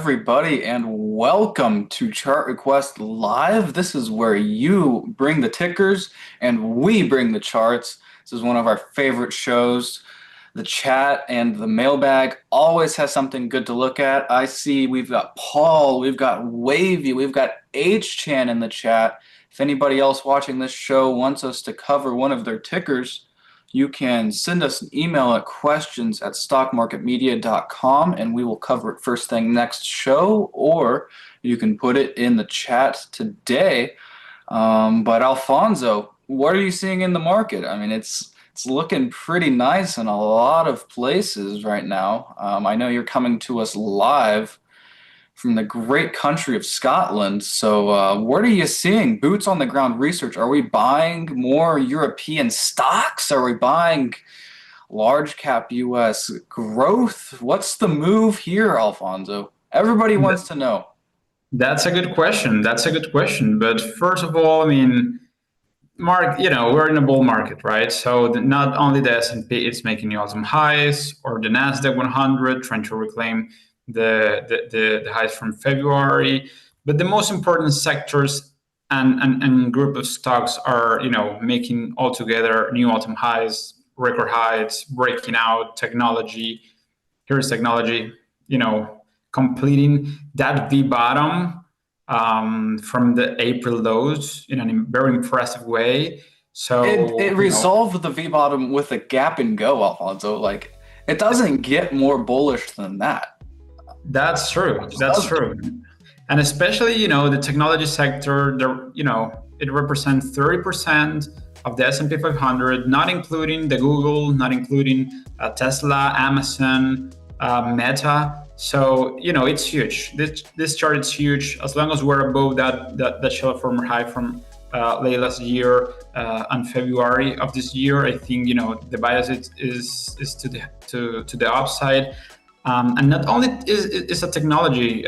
everybody, and welcome to Chart Request Live. This is where you bring the tickers and we bring the charts. This is one of our favorite shows. The chat and the mailbag always has something good to look at. I see we've got Paul, we've got Wavy, we've got H-Chan in the chat. If anybody else watching this show wants us to cover one of their tickers, you can send us an email at questions@stockmarketmedia.com and we will cover it first thing next show, or you can put it in the chat today. But Alfonso, what are you seeing in the market? I mean, it's looking pretty nice in a lot of places right now. I know you're coming to us live from the great country of Scotland. So what are you seeing? Boots on the ground research. Are we buying more European stocks? Are we buying large cap US growth? What's the move here, Alfonso? Everybody wants to know. That's a good question. But first of all, I mean, Mark, we're in a bull market, right? So not only the S&P is making new all-time highs, or the Nasdaq 100 trying to reclaim the highs from February, but the most important sectors and group of stocks are making altogether new all-time highs, record highs, breaking out. Technology, here's technology, completing that V bottom from the April lows in a very impressive way. So it resolved the V bottom with a gap and go, Alfonso. Like, it doesn't get more bullish than that. That's true. And especially, the technology sector, it represents 30% of the S&P 500, not including the Google, not including Tesla, Amazon, Meta. So, it's huge. This chart is huge. As long as we're above that shelf former high from late last year and February of this year, I think, the bias is to the upside. And not only is a technology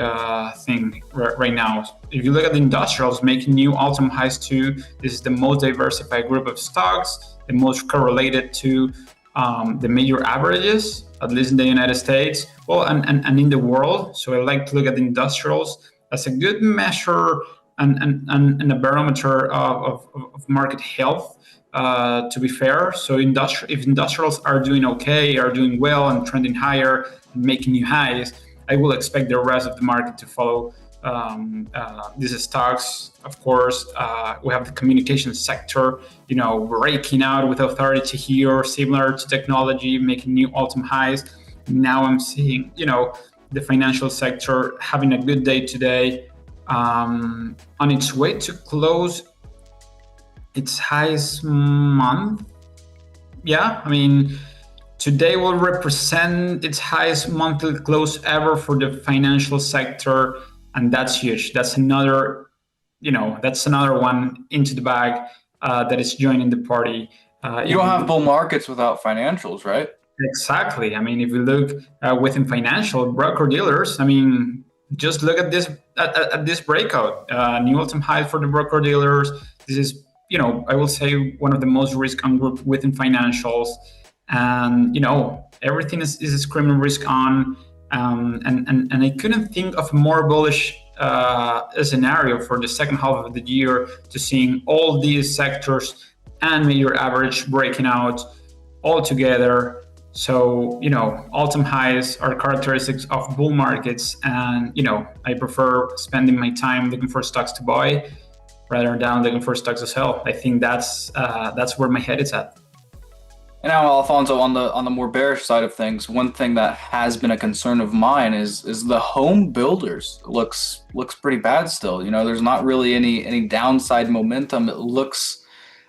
thing right now. If you look at the industrials making new all-time highs too, this is the most diversified group of stocks, the most correlated to the major averages, at least in the United States, and in the world. So I like to look at the industrials as a good measure and a barometer of market health. To be fair, so if industrials are doing okay, are doing well and trending higher and making new highs, I will expect the rest of the market to follow these stocks. Of course, we have the communication sector, breaking out with authority here, similar to technology, making new all-time highs. Now I'm seeing, the financial sector having a good day today, on its way to close its highest month. Yeah, I mean, today will represent its highest monthly close ever for the financial sector, and that's huge. That's another one into the bag that is joining the party. You don't have bull markets without financials, right? Exactly. I mean, if you look within financial broker dealers, I mean, just look at this breakout, new all-time high for the broker dealers. This is, I will say, one of the most risk-on group within financials, and everything is screaming risk on, and I couldn't think of a more bullish scenario for the second half of the year, to seeing all these sectors and major average breaking out all together. So all-time highs are characteristics of bull markets, and I prefer spending my time looking for stocks to buy rather than looking for stocks to sell. I think that's where my head is at. And now, Alfonso, on the more bearish side of things, one thing that has been a concern of mine is the home builders looks pretty bad still. There's not really any downside momentum. It looks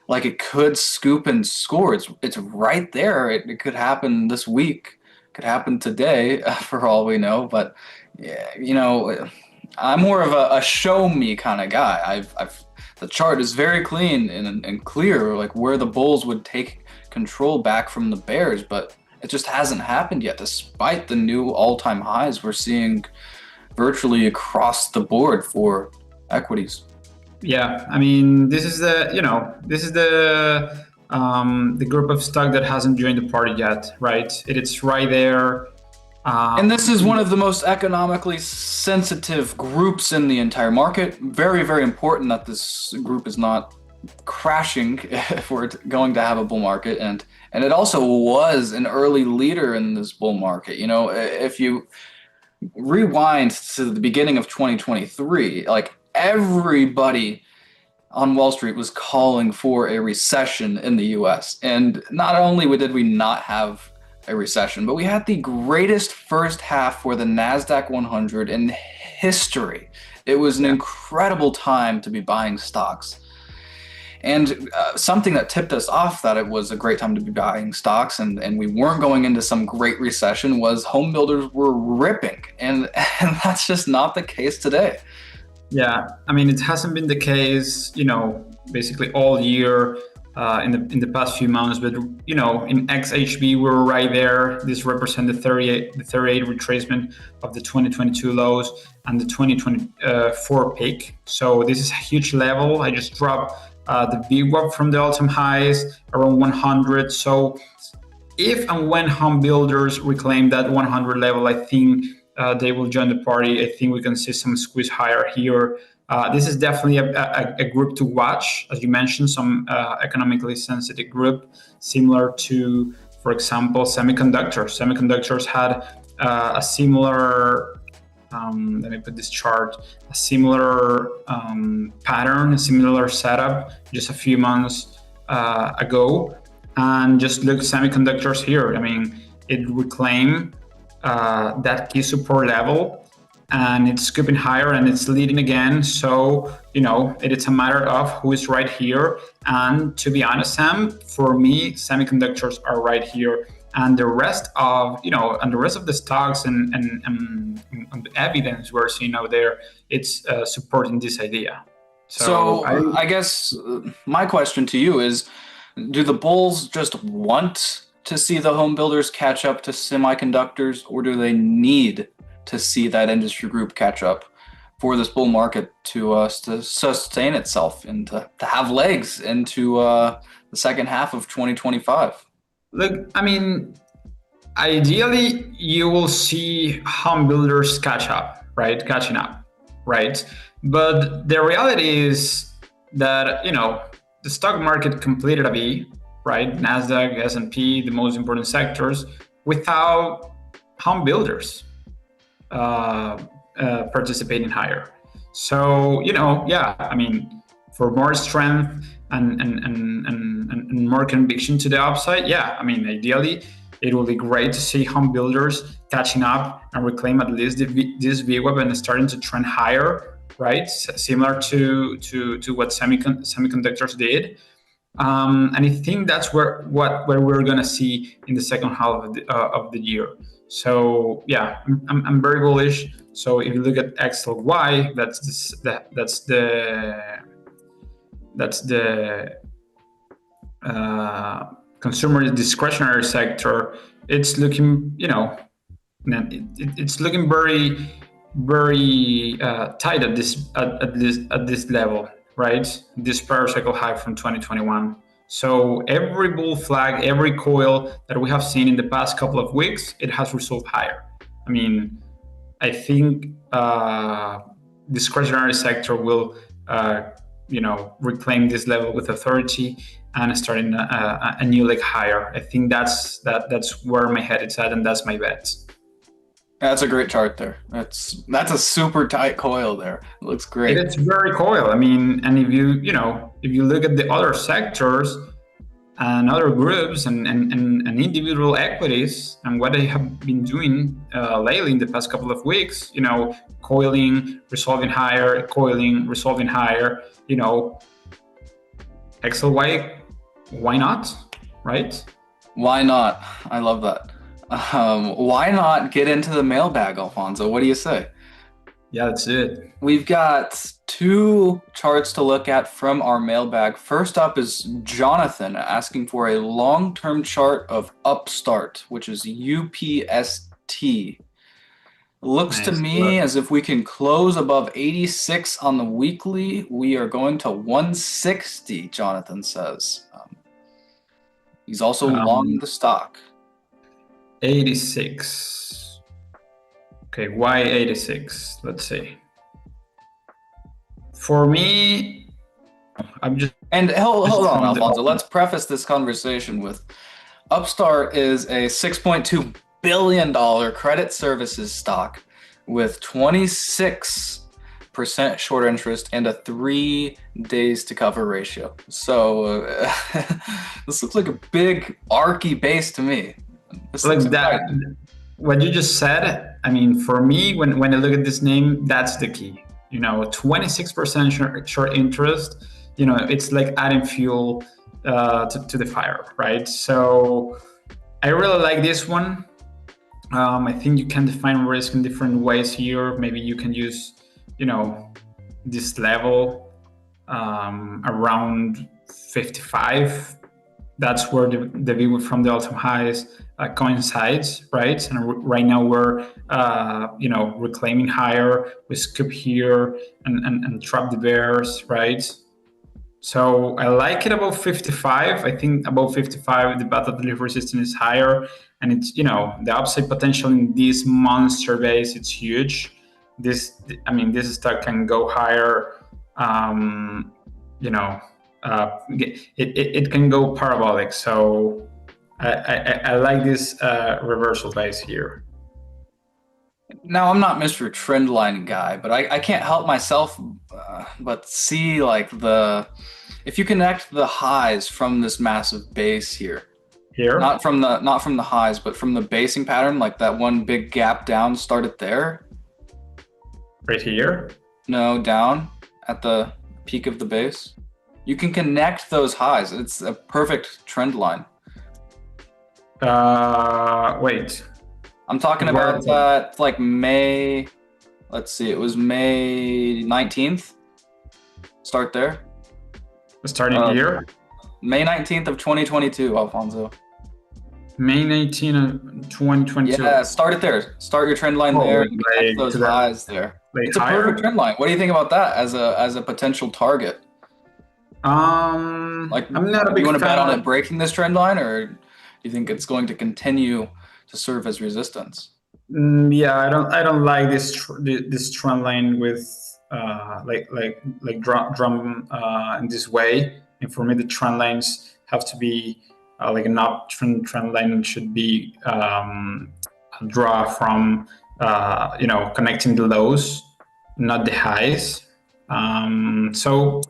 like it could scoop and score. It's right there. It could happen this week. It could happen today, for all we know. But yeah, I'm more of a show me kind of guy. The chart is very clean and clear, like where the bulls would take control back from the bears, but it just hasn't happened yet, despite the new all-time highs we're seeing virtually across the board for equities. Yeah, I mean, this is the group of stock that hasn't joined the party yet, right? It's right there. And this is one of the most economically sensitive groups in the entire market. Very, very important that this group is not crashing if we're going to have a bull market. And it also was an early leader in this bull market. You know, if you rewind to the beginning of 2023, like everybody on Wall Street was calling for a recession in the US. And not only did we not have a recession, but we had the greatest first half for the NASDAQ 100 in history. It was an incredible time to be buying stocks. And something that tipped us off that it was a great time to be buying stocks and we weren't going into some great recession was home builders were ripping. And that's just not the case today. Yeah, I mean, it hasn't been the case, basically all year in the past few months. But in XHB, we were right there. This represents the 38 retracement of the 2022 lows and the 2024 peak. So this is a huge level. I just dropped the VWAP from the all-time highs around 100. So if and when home builders reclaim that 100 level, I think they will join the party. I think we can see some squeeze higher here. This is definitely a group to watch. As you mentioned, some economically sensitive group, similar to, for example, semiconductors. Semiconductors had a similar, let me put this chart, a similar pattern, a similar setup just a few months ago. And just look, semiconductors here. I mean, it reclaimed that key support level, and it's scooping higher and it's leading again. So it is a matter of who is right here. And to be honest, Sam, for me, semiconductors are right here, and the rest of the stocks and the evidence we're seeing out there, it's supporting this idea. So I guess my question to you is, do the bulls just want to see the home builders catch up to semiconductors, or do they need to see that industry group catch up for this bull market to sustain itself and to have legs into the second half of 2025? Look, I mean, ideally, you will see home builders catching up, right? But the reality is that, the stock market completed a V, right? NASDAQ, S&P, the most important sectors, without home builders participating higher. So, I mean, for more strength and more conviction to the upside, I mean, ideally, it will be great to see home builders catching up and reclaim at least this VWAP and starting to trend higher, right? Similar to what semiconductors did. And I think that's where we're gonna see in the second half of the year. So I'm very bullish. So if you look at XLY, that's the consumer discretionary sector. It's looking, it's looking very, very tight at this level, right? This prior cycle high from 2021. So every bull flag, every coil that we have seen in the past couple of weeks, it has resolved higher. I mean, I think discretionary sector will, reclaim this level with authority and starting a new leg higher. I think that's where my head is at, and that's my bet. That's a great chart there. That's a super tight coil there. It looks great. It's very coil. I mean, and if you look at the other sectors and other groups and individual equities and what they have been doing lately in the past couple of weeks, coiling, resolving higher, coiling, resolving higher, XLY, why not, right? Why not? I love that. Why not get into the mailbag, Alfonso? What do you say? Yeah, that's it. We've got two charts to look at from our mailbag. First up is Jonathan asking for a long-term chart of Upstart, which is UPST. Looks to me as if we can close above 86 on the weekly. We are going to 160, Jonathan says. He's also long the stock. 86. Okay, why 86? Let's see. For me, I'm just And hold on, from the Alfonso. Let's preface this conversation with Upstart is a $6.2 billion credit services stock with 26% short interest and a 3 days to cover ratio. So this looks like a big archy base to me. This like looks that. exciting. What you just said, I mean, for me, when I look at this name, that's the key. 26% short interest, it's like adding fuel to the fire, right? So I really like this one. I think you can define risk in different ways here. Maybe you can use, this level around 55. That's where the view from the all-time highs coincides, right? And right now we're, reclaiming higher. We scoop here and trap the bears, right? So I like it above 55. I think above 55, the path of delivery resistance is higher, and it's the upside potential in this monster base. It's huge. This stock can go higher. It can go parabolic. So I like this reversal base here. Now, I'm not Mr. Trendline guy, but I can't help myself but see like if you connect the highs from this massive base here, not from the highs, but from the basing pattern, like that one big gap down started there. Right here? No, down at the peak of the base. You can connect those highs. It's a perfect trend line. Wait. I'm talking about that like May, let's see, it was May 19th. Start there. Starting here? May 19th of 2022, Alfonso. May 19th of 2022. Yeah, start it there. Start your trend line there. Like those highs there. It's a perfect trend line. What do you think about that as a potential target? I'm not a big fan. You want to bet on it breaking this trend line, or do you think it's going to continue to serve as resistance? Yeah, I don't like this trend line with drum in this way. And for me, the trend lines have to be like an uptrend trend line should be a draw from connecting the lows, not the highs. So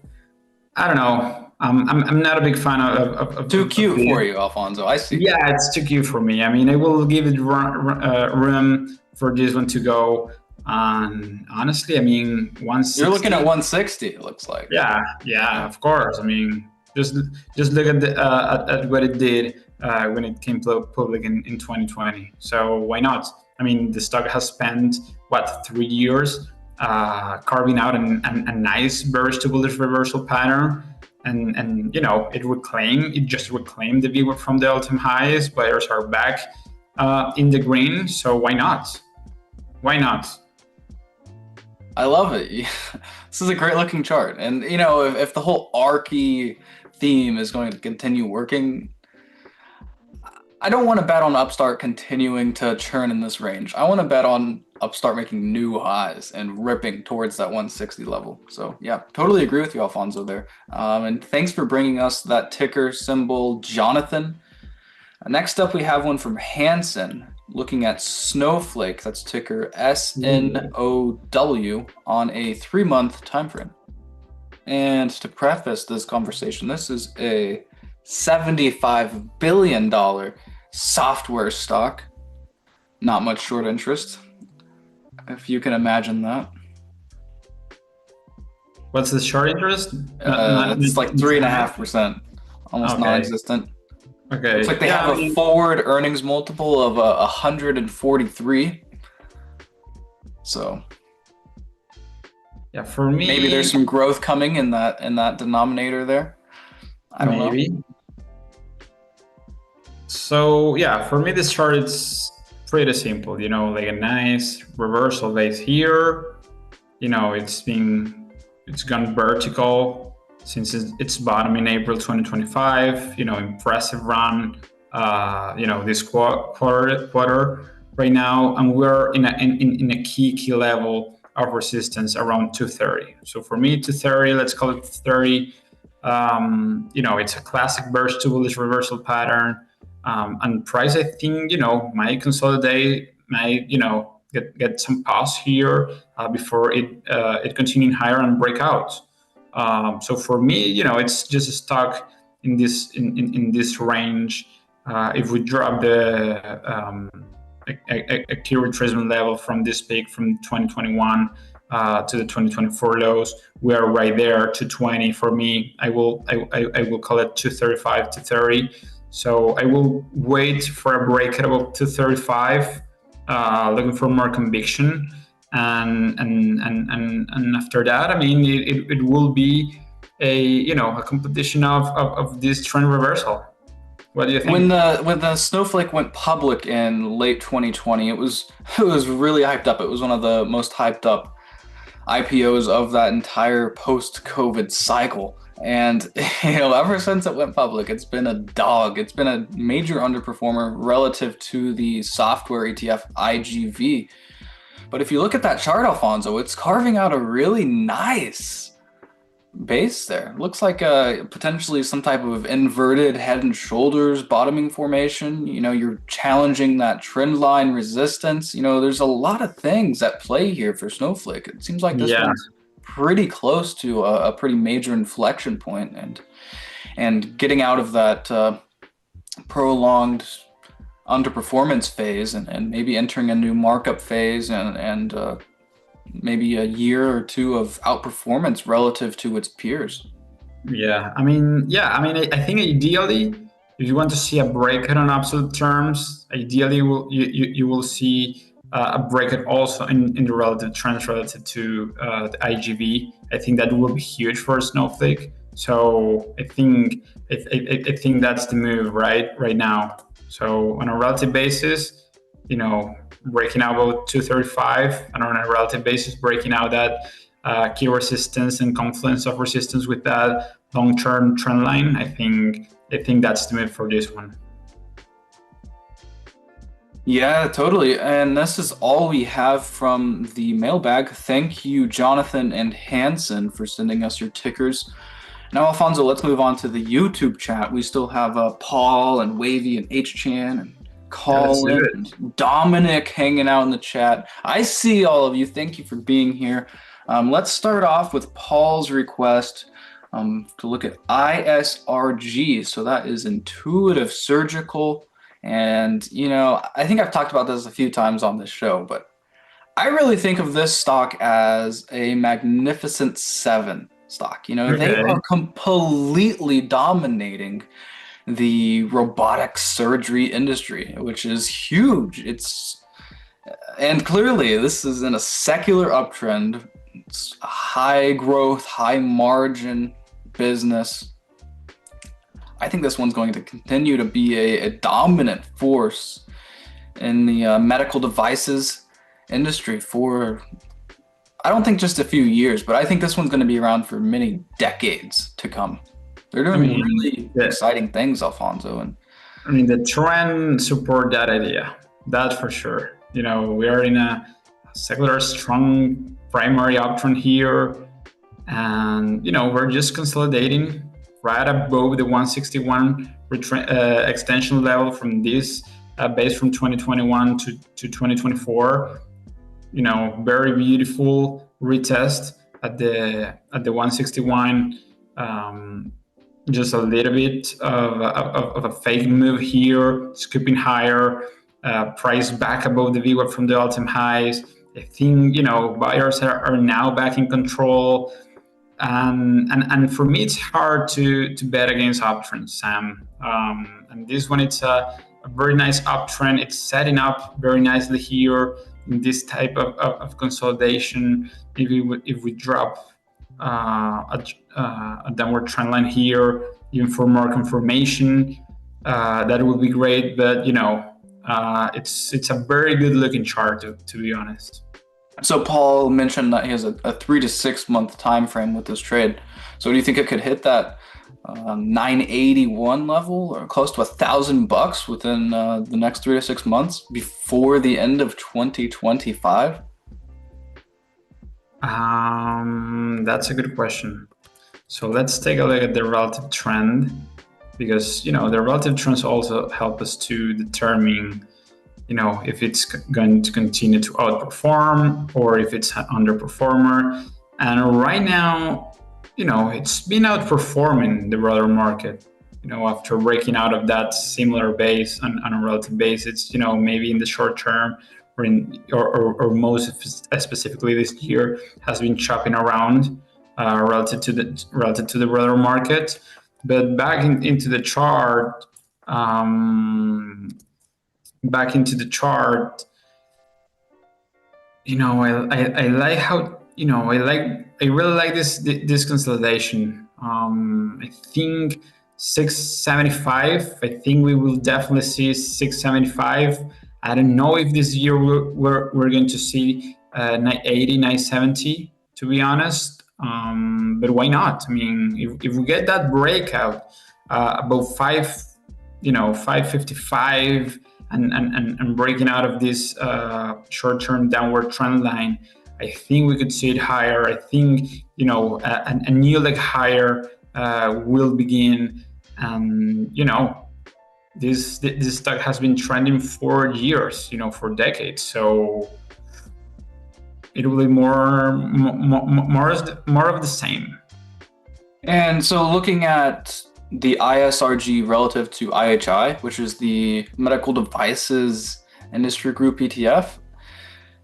I don't know. I'm not a big fan of too cute for you, Alfonso. I see. Yeah, it's too cute for me. I mean, I will give it room for this one to go. And honestly, I mean, 160. You're looking at 160. It looks like. Yeah, of course. I mean, just look at at what it did when it came public in 2020. So why not? I mean, the stock has spent 3 years carving out a nice bearish to bullish reversal pattern. And it just reclaimed the view from the all-time highs. Buyers are back in the green, so why not? I love it. This is a great looking chart, and if the whole archy theme is going to continue working, I don't want to bet on Upstart continuing to churn in this range. I want to bet on Upstart making new highs and ripping towards that 160 level. So yeah, totally agree with you, Alfonso, there. And thanks for bringing us that ticker symbol, Jonathan. Next up, we have one from Hansen looking at Snowflake. That's ticker SNOW on a 3-month time frame. And to preface this conversation, this is a $75 billion software stock. Not much short interest, if you can imagine that. What's the short interest? It's like 3.5%, almost non-existent. Okay. Looks like they have a forward earnings multiple of 143. So yeah, for me, maybe there's some growth coming in that denominator there. I don't know. So yeah, for me this chart is pretty simple. Like a nice reversal base here. It's gone vertical since its bottom in April 2025. Impressive run. This quarter. right now, and we're in a key level of resistance around 230. So for me, 230, let's call it 30. It's a classic bearish to bullish reversal pattern, and price, I think, might consolidate, might get some pause here before it continuing higher and break out. So for me, it's just stuck in this range. If we drop a key retracement level from this peak from 2021 to the 2024 lows, we are right there. 220 for me. I will call it 235 to 30. So I will wait for a break at about 235, looking for more conviction, and after that, I mean, it will be a competition of this trend reversal. What do you think? When the Snowflake went public in late 2020, it was really hyped up. It was one of the most hyped up IPOs of that entire post-COVID cycle. And ever since it went public, it's been a dog. It's been a major underperformer relative to the software ETF IGV. But if you look at that chart, Alfonso, it's carving out a really nice base there. Looks like potentially some type of inverted head and shoulders bottoming formation. You're challenging that trend line resistance. There's a lot of things at play here for Snowflake. It seems like this one's pretty close to a pretty major inflection point, and getting out of that prolonged underperformance phase and maybe entering a new markup phase and maybe a year or two of outperformance relative to its peers. I think ideally, if you want to see a breakout on absolute terms, ideally you will see a breakout also in the relative trends relative to the IGV. I think that will be huge for Snowflake. So I think that's the move right now. So on a relative basis, breaking out about 235, and on a relative basis, breaking out that key resistance and confluence of resistance with that long-term trend line. I think that's the move for this one. Yeah, totally. And this is all we have from the mailbag. Thank you, Jonathan and Hanson, for sending us your tickers. Now, Alfonso, let's move on to the YouTube chat. We still have Paul and Wavy and H-Chan and Colin and Dominic hanging out in the chat. I see all of you. Thank you for being here. Let's start off with Paul's request to look at ISRG. So that is Intuitive Surgical. And, I think I've talked about this a few times on this show, but I really think of this stock as a Magnificent Seven stock. They are completely dominating the robotic surgery industry, which is huge. And clearly this is in a secular uptrend. It's a high growth, high margin business. I think this one's going to continue to be a dominant force in the medical devices industry for, I don't think just a few years, but I think this one's going to be around for many decades to come. They're doing really exciting things, Alfonso. And the trend support that idea. That's for sure. We are in a secular strong primary uptrend here, and we're just consolidating right above the 161 extension level from this base from 2021 to 2024. Very beautiful retest at the 161. Just a little bit of a fake move here, scooping higher, price back above the VWAP from the all-time highs. I think buyers are now back in control, and for me it's hard to bet against uptrends, Sam. And this one, it's a very nice uptrend. It's setting up very nicely here in this type of consolidation. If we drop a downward trend line here, even for more confirmation, that would be great. But it's a very good looking chart, to be honest. So Paul mentioned that he has a 3 to 6 month time frame with this trade. So do you think it could hit that 981 level, or close to $1,000 within the next 3 to 6 months before the end of 2025? That's a good question. So let's take a look at the relative trend, because the relative trends also help us to determine if it's going to continue to outperform or if it's an underperformer. And right now, it's been outperforming the broader market. After breaking out of that similar base on a relative basis, maybe in the short term or most specifically this year has been chopping around relative to the broader market. But into the chart. Back into the chart, I like how I really like this consolidation. I think 675. I think we will definitely see 675. I don't know if this year we're going to see 980, 970. To be honest, but why not? I mean, if we get that breakout above 555. And breaking out of this short-term downward trend line, I think we could see it higher. I think a new leg higher will begin, and this stock has been trending for years, for decades. So it will be more of the same. And so looking at the ISRG relative to IHI, which is the medical devices industry group ETF,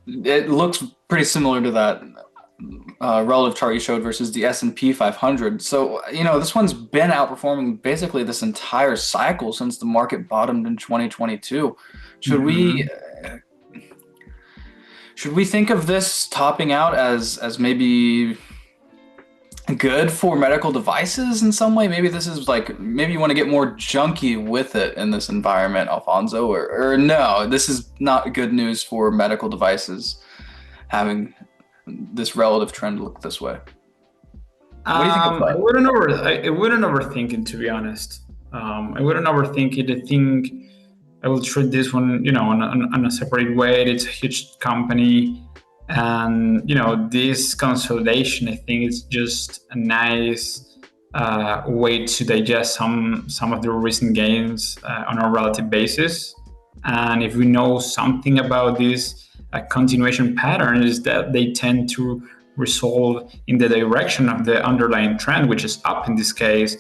it looks pretty similar to that relative chart you showed versus the S&P 500. So, this one's been outperforming basically this entire cycle since the market bottomed in 2022. Should we think of this topping out as maybe good for medical devices in some way? Maybe this is maybe you want to get more junky with it in this environment, Alfonso, or no, this is not good news for medical devices having this relative trend look this way. What do you think of that? I wouldn't overthink it, to be honest. I wouldn't overthink it. I think I will treat this one, on a separate way. It's a huge company. And this consolidation, I think, is just a nice way to digest some of the recent gains on a relative basis. And if we know something about this continuation pattern, is that they tend to resolve in the direction of the underlying trend, which is up in this case.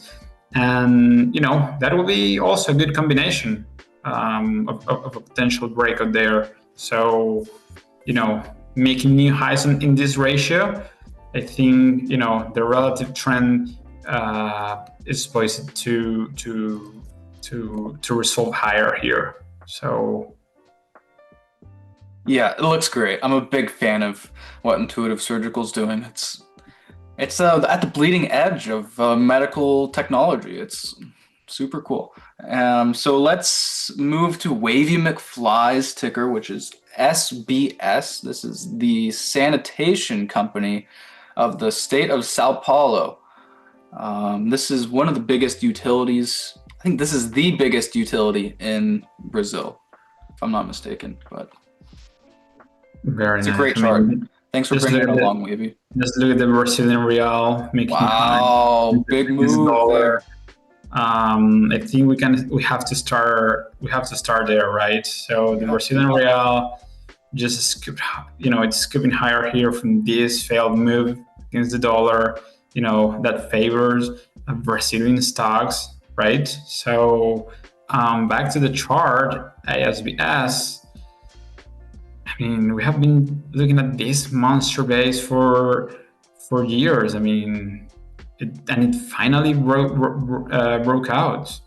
And that will be also a good combination of a potential breakout there. So making new highs in this ratio, I think the relative trend is poised to resolve higher here. So yeah, it looks great. I'm a big fan of what Intuitive Surgical is doing. It's at the bleeding edge of medical technology. It's super cool. So let's move to Wavy McFly's ticker, which is SBS. This is the sanitation company of the state of Sao Paulo. This is one of the biggest utilities. I think this is the biggest utility in Brazil, if I'm not mistaken. But it's a great chart. Thanks for bringing it along, Wavy. Just look at the Brazilian real making big move there. I think we have to start there, right? So the Brazilian real just it's scooping higher here from this failed move against the dollar, that favors Brazilian stocks, right? So back to the chart, ASBS. I mean, we have been looking at this monster base for years. I mean, it finally broke out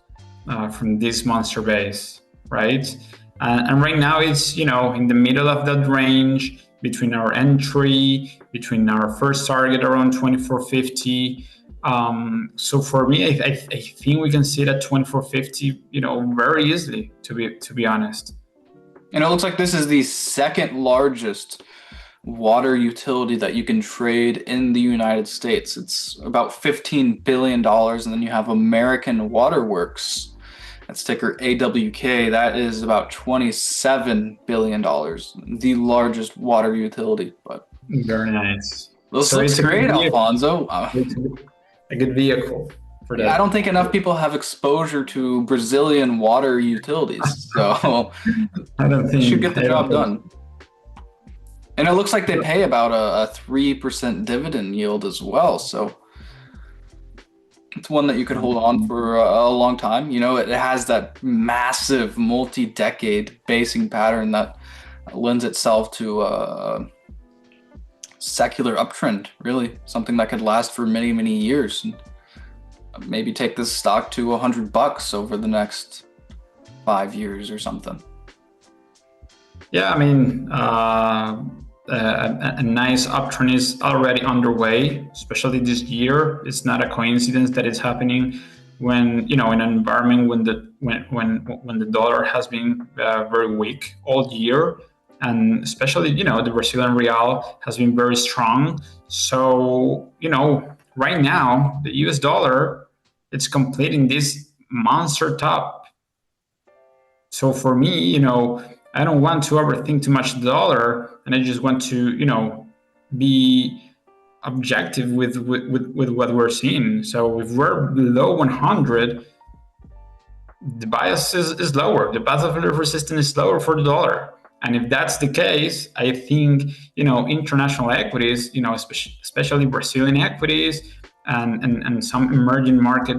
from this monster base, right? And right now it's in the middle of that range between our entry, between our first target around 2450. So for me, I think we can see that 2450, very easily. To be honest. And it looks like this is the second largest water utility that you can trade in the United States. It's about $15 billion. And then you have American Waterworks. That's ticker AWK. That is about $27 billion, the largest water utility. But Very nice. this So looks it's a good great, vehicle. Alfonso. It's a good vehicle for I that. don't think enough people have exposure to Brazilian water utilities, so I don't it should think. get the I don't job think. done. And it looks like they pay about a 3% dividend yield as well, so it's one that you could hold on for a long time. You know, it has that massive multi-decade basing pattern that lends itself to a secular uptrend, really, something that could last for many, many years. And maybe take this stock to $100 over the next 5 years or something. Yeah, I mean, a nice uptrend is already underway, especially this year. It's not a coincidence that it's happening when, you know, in an environment when the dollar has been very weak all year, and especially, you know, the Brazilian real has been very strong. So, you know, right now the US dollar, it's completing this monster top. So for me, you know, I don't want to overthink too much the dollar, and I just want to, you know, be objective with what we're seeing. So if we're below 100, the bias is lower. The path of resistance is lower for the dollar. And if that's the case, I think, you know, international equities, you know, especially Brazilian equities and some emerging market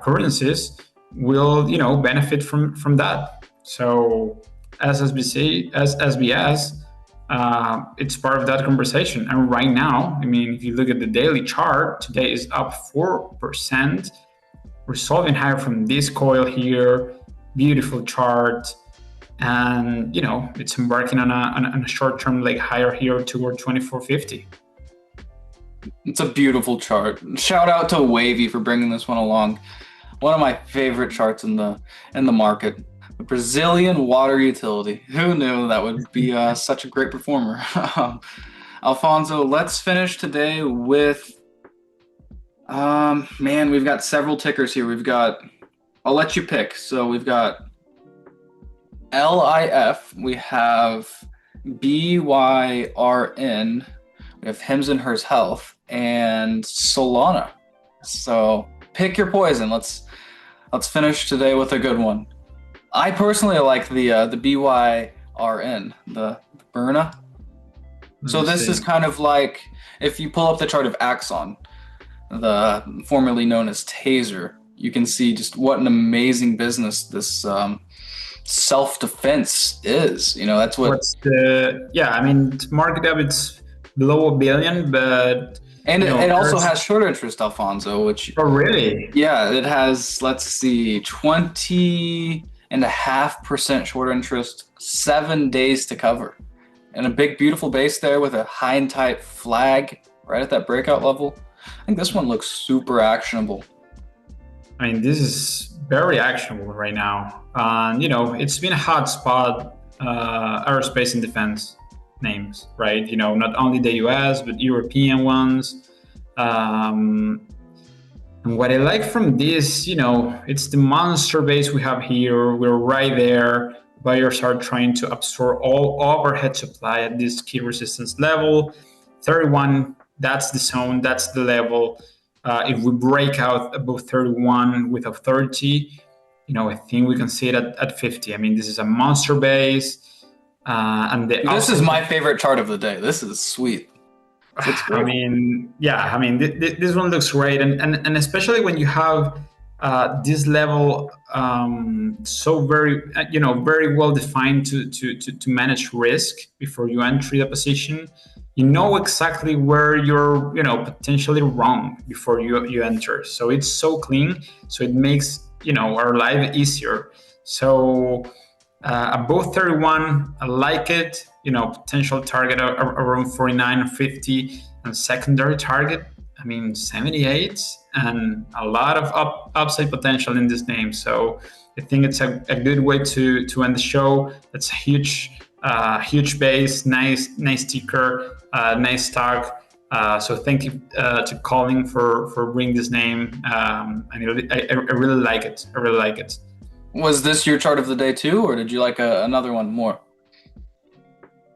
currencies will, you know, benefit from that. So as SBS, it's part of that conversation. And right now, I mean, if you look at the daily chart, today is up 4%, resolving higher from this coil here, beautiful chart. And, you know, it's embarking on a short-term leg higher here toward 2450. It's a beautiful chart. Shout out to Wavy for bringing this one along. One of my favorite charts in the market. The Brazilian water utility. Who knew that would be such a great performer? Alfonso, let's finish today with man, we've got several tickers here. I'll let you pick. So we've got LIF, we have BYRN, we have Hims and Hers Health, and Solana. So pick your poison. Let's finish today with a good one. I personally like the BYRN, the Burna. So this is kind of like if you pull up the chart of Axon, the formerly known as Taser, you can see just what an amazing business this self-defense is. You know, that's what. I mean, market cap, it's below $1 billion, but and it also has short interest, Alfonso, which. Oh, really? Yeah, it has. Let's see, 20.5% short interest, 7 days to cover, and a big beautiful base there with a high and tight flag right at that breakout level. I think this one looks super actionable. I mean, this is very actionable right now. You know, it's been a hot spot, aerospace and defense names, right? You know, not only the US, but European ones. And what I like from this, you know, it's the monster base we have here. We're right there. Buyers are trying to absorb all overhead supply at this key resistance level. 31, that's the zone, that's the level. If we break out above 31 with a 30, you know, I think we can see it at 50. I mean, this is a monster base. And this is my favorite chart of the day. This is sweet. I mean, yeah, I mean, this one looks great. And especially when you have this level so very, you know, very well defined to manage risk before you enter the position. You know exactly where you're, you know, potentially wrong before you enter. So it's so clean. So it makes, you know, our life easier. So above 31, I like it. You know, potential target around 49 or 50, and secondary target, I mean, 78, and a lot of upside potential in this name. So I think it's a good way to end the show. That's a huge huge base, nice ticker, nice stock. So thank you to Colin for bringing this name. And I really like it. I really like it. Was this your chart of the day too, or did you like another one more?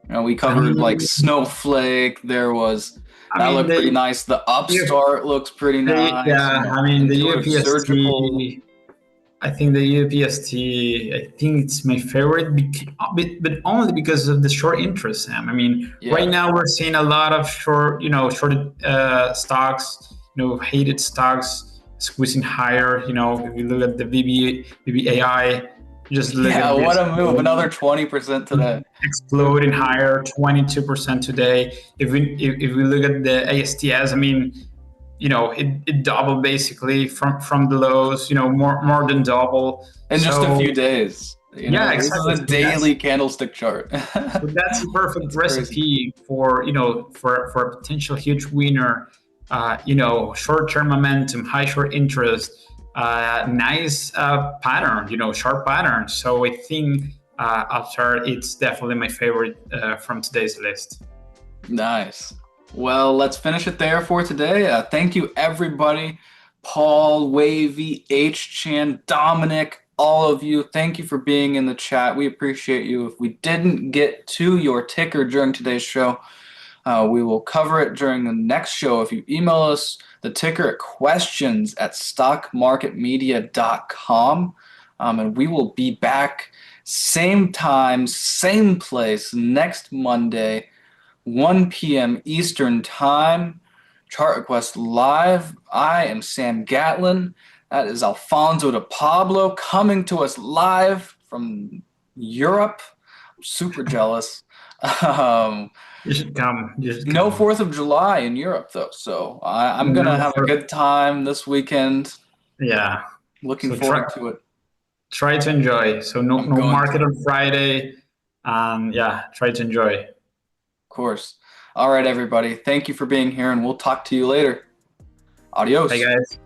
We covered like Snowflake. There was that looked pretty nice. The Upstart looks pretty nice. Yeah, the Surgical. UPST. I think the UPST. I think it's my favorite, but only because of the short interest, Sam. Right now we're seeing a lot of shorted stocks. Hated stocks squeezing higher. If you look at the BBAI, just look at this. What a move! Another 20% today. Exploding higher, 22% today. If we look at the ASTS, it doubled basically from the lows. More than double in just a few days. Exactly. This is a daily candlestick chart. So that's a perfect recipe for a potential huge winner. Short-term momentum, high short interest, nice pattern. Sharp pattern. So I think Upstart, it's definitely my favorite from today's list. Nice. Well, let's finish it there for today. Thank you, everybody. Paul, Wavy, H-Chan, Dominic, all of you. Thank you for being in the chat. We appreciate you. If we didn't get to your ticker during today's show, we will cover it during the next show. If you email us the ticker at questions@stockmarketmedia.com, and we will be back same time, same place next Monday, 1 p.m. Eastern Time. Chart Request Live. I am Sam Gatlin. That is Alfonso de Pablo coming to us live from Europe. I'm super jealous. You should come. No 4th of July in Europe, though, so I'm going to have a good time this weekend. Yeah. Looking forward to it. Try to enjoy. So no market on Friday. Try to enjoy. Of course. All right, everybody. Thank you for being here, and we'll talk to you later. Adios. Bye, guys.